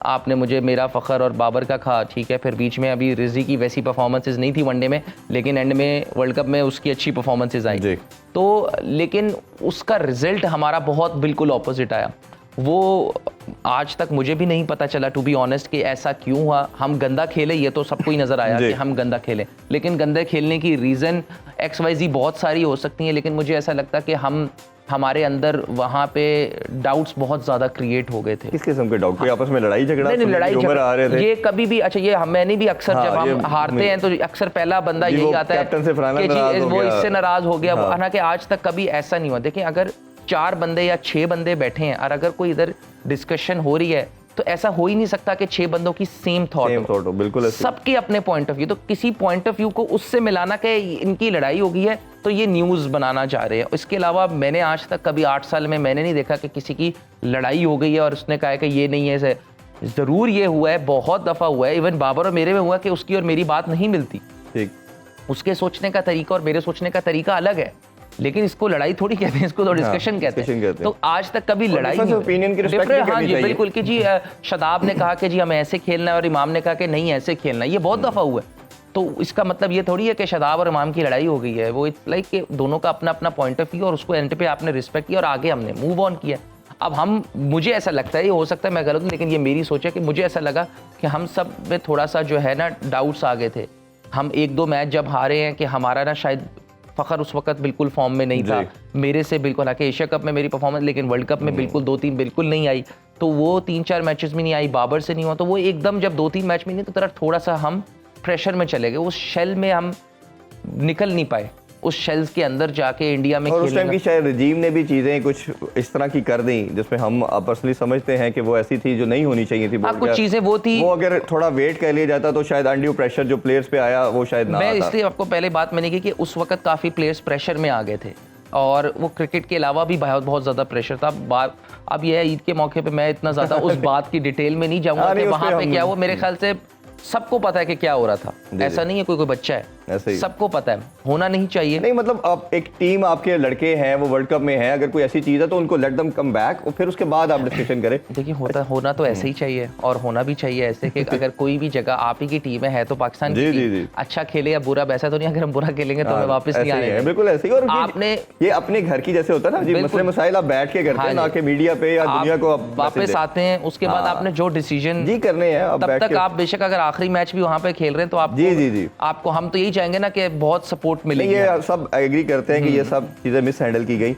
आपने मुझे मेरा फ़खर और बाबर का कहा, ठीक है, फिर बीच में अभी रिजी की वैसी परफॉर्मेंसेज नहीं थी वनडे में, लेकिन एंड में वर्ल्ड कप में उसकी अच्छी परफॉर्मेंसेज आई तो, लेकिन उसका रिजल्ट हमारा बहुत बिल्कुल ऑपोजिट आया। वो आज तक मुझे भी नहीं पता चला टू बी ऑनेस्ट कि ऐसा क्यों हुआ। हम गंदा खेले ये तो सबको ही नज़र आया कि हम गंदा खेले, लेकिन गंदे खेलने की रीज़न XYZ बहुत सारी हो सकती हैं, लेकिन मुझे ऐसा लगता कि हमारे अंदर वहाँ पे डाउट्स बहुत ज़्यादा क्रिएट हो गए थे। किस किस्म के डाउट? कोई आपस में लड़ाई झगड़ा? नहीं, लड़ाई झगड़ा आ रहे थे ये कभी भी, अच्छा ये मैंने भी अक्सर जब हम हारते हैं तो अक्सर पहला बंदा यही आता है कि जी वो इससे नाराज हो गया। हालांकि आज तक कभी ऐसा नहीं हुआ। देखिए अगर 4 बंदे या 6 बंदे बैठे हैं और अगर कोई इधर डिस्कशन हो रही है तो ऐसा हो ही नहीं सकता कि 6 बंदों की सेम थॉट हो। बिल्कुल सबके अपने पॉइंट ऑफ व्यू, तो किसी पॉइंट ऑफ व्यू को उससे मिलाना कि इनकी लड़ाई हो गई है तो ये न्यूज़ बनाना चाह रहे हैं। इसके अलावा मैंने आज तक कभी 8 साल में मैंने नहीं देखा कि किसी की लड़ाई हो गई है और उसने कहा है कि ये नहीं है। ज़रूर ये हुआ है, बहुत दफ़ा हुआ है, इवन बाबर और मेरे में हुआ कि उसकी और मेरी बात नहीं मिलती। ठीक, उसके सोचने का तरीका और मेरे सोचने का तरीका अलग है, लेकिन इसको लड़ाई थोड़ी कहते हैं, इसको तो डिस्कशन कहते हैं। तो आज तक कभी लड़ाई नहीं हुई। हाँ जी बिल्कुल कि जी शादाब ने कहा कि जी हमें ऐसे खेलना है और इमाम ने कहा कि नहीं ऐसे खेलना है, ये बहुत दफ़ा हुआ है। तो इसका मतलब ये थोड़ी है कि शादाब और इमाम की लड़ाई हो गई है। वो लाइक कि दोनों का अपना अपना पॉइंट ऑफ व्यू और उसको एंड पे आपने रिस्पेक्ट किया और आगे हमने मूव ऑन किया। अब मुझे ऐसा लगता है, ये हो सकता है मैं गलत हूँ, लेकिन ये मेरी सोच है कि मुझे ऐसा लगा कि हम सब में थोड़ा सा जो है ना डाउट्स आ गए थे। हम 1-2 मैच जब हारे हैं कि हमारा ना शायद फ़खर उस वक्त बिल्कुल फॉर्म में नहीं था मेरे से बिल्कुल, हालांकि एशिया कप में मेरी परफॉर्मेंस, लेकिन वर्ल्ड कप में बिल्कुल 2-3 बिल्कुल नहीं आई, तो वो 3-4 मैचेस में नहीं आई, बाबर से नहीं हुआ, तो वो एकदम जब 2-3 मैच में नहीं तो तरह थोड़ा सा हम प्रेशर में चले गए। उस शेल में हम निकल नहीं पाए, उस शेल्स के अंदर जाके इंडिया में। और उस टाइम की शायद रजीम ने भी चीजें कुछ इस तरह की कर दी जिसमें हम पर्सनली समझते हैं कि वो ऐसी थी जो नहीं होनी चाहिए थी। कुछ चीजें वो थी, वो अगर थोड़ा वेट कर लिया जाता तो शायद अनड्यू प्रेशर जो प्लेयर्स पे आया वो शायद ना आता। इसलिए आपको पहले बात मैंने की कि उस वक्त काफी प्लेयर्स प्रेशर में आ गए थे और वो क्रिकेट के अलावा भी बहुत ज्यादा प्रेशर था। अब ये ईद के मौके पे मैं इतना ज्यादा उस बात की डिटेल में नहीं जाऊंगा कि वहां पे क्या हुआ। मेरे ख्याल से सबको पता है कि क्या हो रहा था, ऐसा नहीं है कोई बच्चा है, सबको पता है, होना नहीं चाहिए। नहीं मतलब अब एक टीम आपके लड़के हैं वो वर्ल्ड कप में है, अगर कोई ऐसी चीज है तो उनको लेट देम कम बैक और फिर उसके बाद आप डिस्कशन करें। देखिए होना तो ऐसे ही चाहिए और होना भी चाहिए ऐसे कि अगर कोई भी जगह आप ही की टीम है तो पाकिस्तान की टीम अच्छा खेले या बुरा, वैसा तो नहीं अगर हम बुरा खेलेंगे तो हमें वापस नहीं आने। बिल्कुल ऐसे ही। और आपने ये अपने घर की जैसे होता है ना, मसले मसाइल आप बैठ के करते हैं ना कि मीडिया पे या दुनिया को वापस आते हैं, उसके बाद आपने जो डिसीजन करने हैं तब तक आप बेशक अगर आखिरी मैच भी वहां पे खेल रहे हैं तो आपको हम तो यही चाहेंगे ना कि बहुत सपोर्ट मिलेगी। ये सब एग्री करते हैं कि ये सब चीजें मिस हैंडल की गई।